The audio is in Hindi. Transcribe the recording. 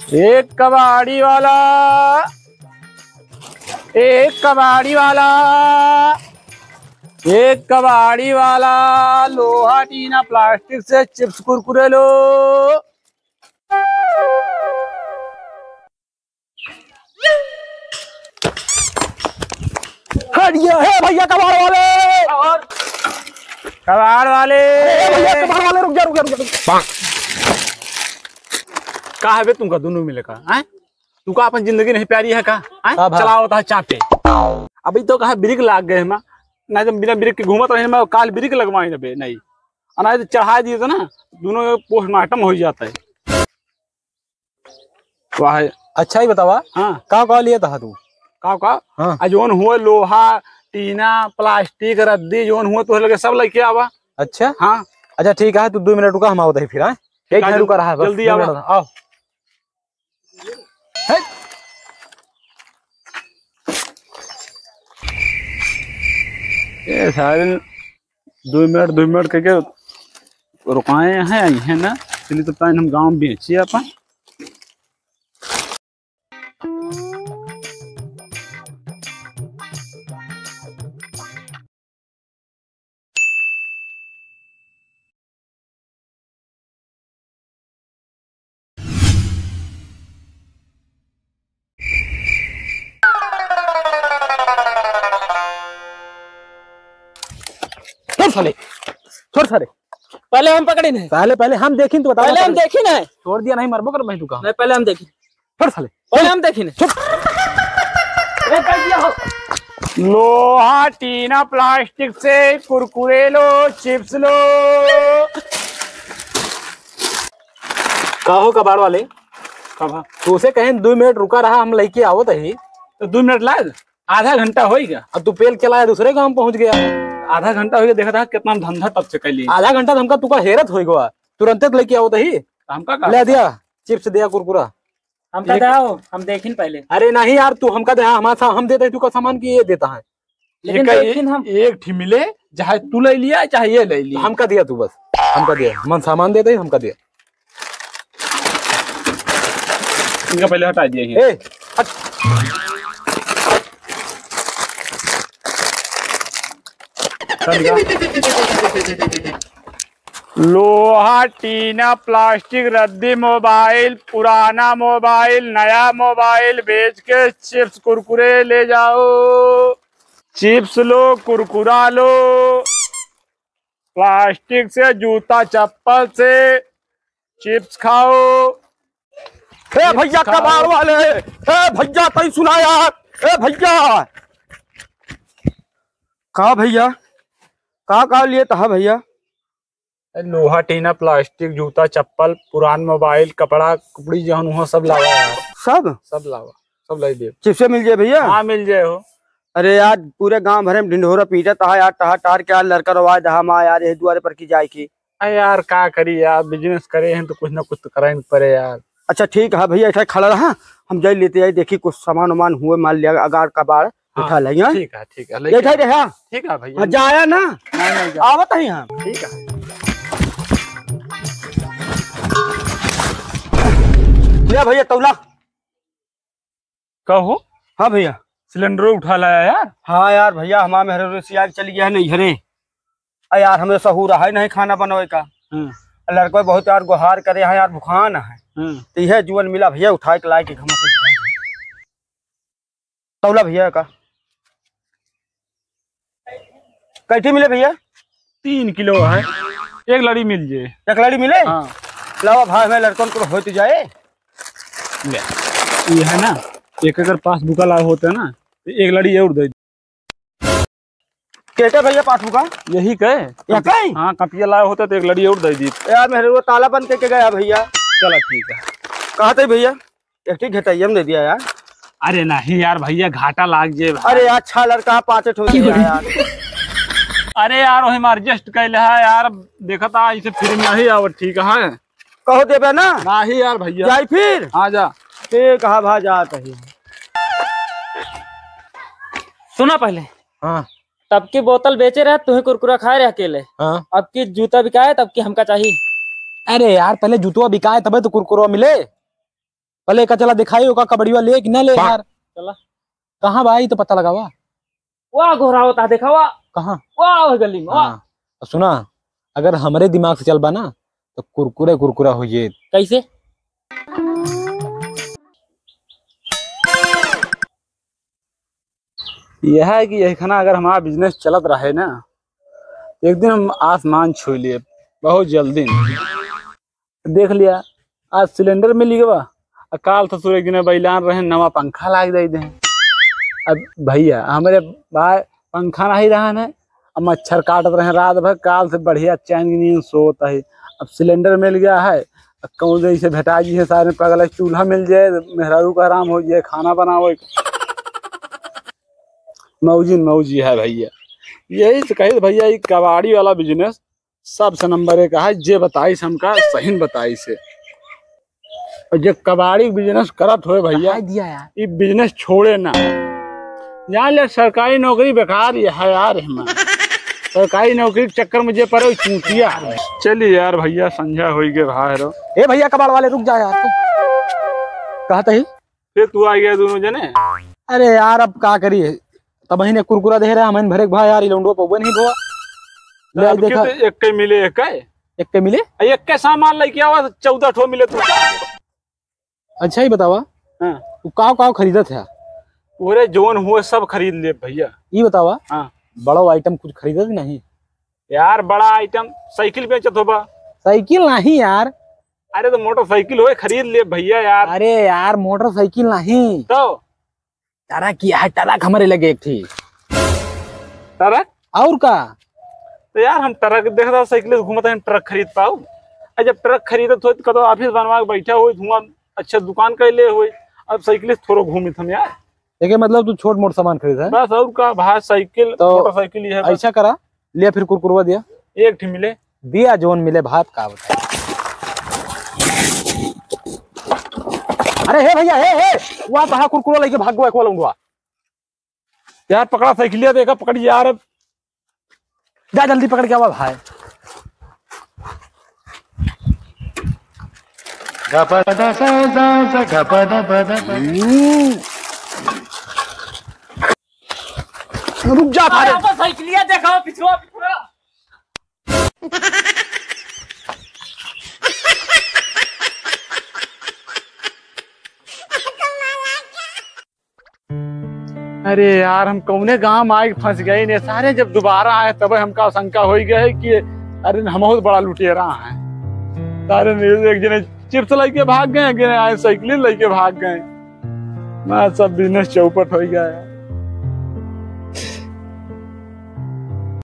एक कबाड़ी वाला, एक कबाड़ी वाला, एक कबाड़ी वाला, लोहा टीना प्लास्टिक से चिप्स कुरकुरे लो। ये है भैया कबाड़ वाले। और कबाड़ वाले, भैया कबाड़ वाले, रुक जा रुक जा रुक जा। का है बे तुमका दोनों मिले का हैं? तुमका अपन जिंदगी नहीं प्यारी है का हैं? चलाओ होता है चाटे। अभी तो कहा ब्रेक लाग गए हम, नहीं तो बिना ब्रेक के घूमत रहे मैं काल ब्रेक लगवाई ना बे नहीं, अनाज चढ़ा दिए तो ना दोनों पोस्टमार्टम हो जाता है। वाह अच्छा ही बतावा। हाँ का लिया था तू? का हाँ। जोन हुआ लोहा टीना प्लास्टिक रद्दी जोन हुआ तो लगे सब लेके आवा। अच्छा हाँ अच्छा ठीक है, तू 2 मिनट रुका, हम आओ फिर। एक मिनट रुका रहा, जल्दी आओ। ये सारे 2 मिनट करके रुकाए हैं आई है ना, इसलिए तो टाइम हम गांव बेचिए अपन। छोड़ साले, पहले हम पकड़े नहीं, पहले हम देखी तो बता। पहले हम देखी नहीं, छोड़ दिया नहीं मरबो कर भाई तू का। नहीं पहले हम देखी, छोड़ साले, पहले हम देखी नहीं। लोहा टीना प्लास्टिक से कुरकुरे लो, चिप्स लो। कहो कबाड़ वाले, कब तू उसे कहें 2 मिनट रुका रहा, हम लेके आओ तही। तो 2 मिनट लाए, आधा घंटा हो गया। अब तू पेल के लाया दूसरे गांव पहुंच गया। आधा घंटा हो गया, देखा था कितना धंधा तब से कैली। आधा घंटा हमका तुका हेरत हो गया, तुरंत लेके आओ तही। हमका ले दिया चिप्स, दिया कुरकुरा। हमका दो, हम देखी पहले। अरे नहीं यार, तू हमका दे, हम देते तू का सामान की ये देता है। लेकिन हम एक ठी मिले, चाहे तू ले लिया चाहे ये ले लिया। हमका दिया तू, बस हमका दिया, मन सामान देते हमका दिया। इनका पहले हटा दिया। ए हट। लोहा टीना प्लास्टिक रद्दी मोबाइल, पुराना मोबाइल नया मोबाइल बेच के चिप्स कुरकुरे ले जाओ। चिप्स लो, कुरकुरा लो, प्लास्टिक से जूता चप्पल से चिप्स खाओ। ए भैया कबाड़ वाले, ए भैया तई सुना यार, ए भैया का भैया का लिए था भैया? लोहा टीना प्लास्टिक जूता चप्पल पुरान मोबाइल कपड़ा कुपड़ी जहन हुआ सब लावा यार। सब लावा, सब ला दे। चिप्से मिल जाए भैया? हाँ मिल जाए हो। अरे यार पूरे गांव भरे में ढिंढोरा पीटा था यार, टहार के यार लड़का रवा दहा माँ यार, यही दुआरे पर की जाए की। अरे यार का करी यार, बिजनेस करे हैं तो कुछ ना कुछ तो कराए पड़े यार। अच्छा ठीक है भैया, ऐसा खड़ा रहा, हम जाए लेते जाए, देखी कुछ सामान वामान हुए, मान लिया अगार कबाड़ उठा लेंगे। ठीक है ठीक है भैया, जाया ना आवत है यहाँ। ठीक है भैया तौला। कहो। हाँ भैया सिलेंडर उठा लाया यार। हाँ यार भैया, हमारे मेहर चली गया है नहीं घरे यार, हमें सहूर है नहीं खाना बनवे का। लड़का बहुत यार गुहार करे है यार, भुखान है तो यह जुअन मिला भैया, उठा के लाए के घमा से तौला भैया का। कैठी मिले भैया? 3 किलो है, एक लड़ी मिल जाए। एक लड़ी मिले? हाँ। लावा भाई में लड़कों को हो तो जाए। ये है ना, एक अगर पास बुका ला होता है ना तो एक लड़ी और दे। कहते भैया पाठू का यही कहे। हाँ कपिया लाया होता तो एक लड़ी और दे दी यार, मेरे वो ताला बंद करके गया भैया। चलो ठीक है। कहते भैया एक ठीक घटाइए दे दिया यार। अरे नहीं यार भैया, घाटा लाग जाए। अरे अच्छा लड़का 5 ठो यार। अरे यार वही मार एडजस्ट कैले है यार, देखा था इसे फिर में ही आवत। ठीक है कहो देवे ना? नहीं यार भैया जाई फिर। हाँ जा। ठीक है भा जात है। सुना पहले। हाँ तब की बोतल बेचे रहे, तुम्हें कुरकुरा खाए रहे अकेले। हाँ। अब की जूता बिकाए, तब की हमका चाहिए। अरे यार पहले जूतवा बिकाए तबे तो कुरकुरा मिले। पहले का चला दिखाई होगा कबड्डी ले कि ना ले यार। चला। कहाँ भाई तो पता लगा हुआ वाह घोरा होता है देखा वाह कहाँ। वाह गली में वाह। सुना अगर हमारे दिमाग से चल बा ना तो कुरकुरे कुरकुरा हो ये। कैसे? यह है कि यही खाना अगर हमारा बिजनेस चलत रहे ना एक दिन हम आसमान छू लिए बहुत जल्दी। देख लिया आज सिलेंडर मिल गया काल ससुर एक दिन बैलान रहे नवा पंखा लाग दे दे। अब भैया हमारे भाई पंखा नहीं रहा है अब मच्छर काटत रहे रात भर काल से बढ़िया चैन की नींद सोता है। अब सिलेंडर मिल गया है कौन जैसे भेटा जी है सारे पगला चूल्हा मिल जाए मेहरारू का आराम हो जाए खाना बनाओ मौजी है भैया। यही से कहे भैया ये कबाड़ी वाला बिजनेस सबसे नंबर 1 है जे बताइस हमका सही बताइस से। और जे कबाड़ी बिजनेस करत हो भैया दिया यार ये बिजनेस छोड़े ना जान ले सरकारी नौकरी बेकार है यार हम सरकारी नौकरी के चक्कर में जे पड़े चूतिया है। चलिए यार भैया संझा हो गए बाहर। ए भैया कबाड़ वाले रुक जा यार तू कहता ही फिर तू आ गया दोनों जने। अरे यार अब क्या करिए तब ने कुरकुरा दे रहा हम भरे भाई यार लौंडो पवन ही भोआ ले देखा एक के मिले एक के मिले एक के सामान लेके आवा 14 ठो मिले तू। अच्छा ही बतावा तू काव खरीदत है? पूरे जोन हुए सब खरीद ले भैया। ये बतावा हाँ बड़ा आइटम कुछ खरीदत नहीं यार बड़ा आइटम साइकिल बेचत होबा। साइकिल नहीं यार। अरे तो मोटरसाइकिल हो खरीद ले भैया यार। अरे यार मोटरसाइकिल नहीं तो ट्रक किया है ट्रक हमारे लगे एक थी ट्रक और का। तो यार हम ट्रक देखता साइकिल घूमता हम ट्रक खरीद पाऊ। जब ट्रक खरीदत हो कदो ऑफिस बनवा के बैठा हो धुआं अच्छा दुकान कैले हो अब साइकिल थोड़ा घूमित हम यार। देखिए मतलब तू छोट मोट सामान खरीदा है बस और का भाई साइकिल तो मोटरसाइकिल ही है बस। ऐसा करा लिया फिर कुरकुरवा दिया एक ठी मिले दिया जोन मिले भात का बता। अरे हे भैया हे वहां कहा कुरकुरा लेके भाग गया लूंगा यार पकड़ा साइकिलिया देखा पकड़ यार जा जल्दी पकड़ के आवा भाई। रुक जा भाई साइकिलिया देखो पिछुआ पिछुआ। अरे यार हम कौने गांव आए फंस गए ने सारे जब दोबारा आए तब हमका आशंका हो गए कि अरे हम बहुत बड़ा लुटेरा है। सारे एक जने चिप्स लेके भाग गए आए साइकिल लेके भाग गए मैं सब बिजनेस चौपट हो गया।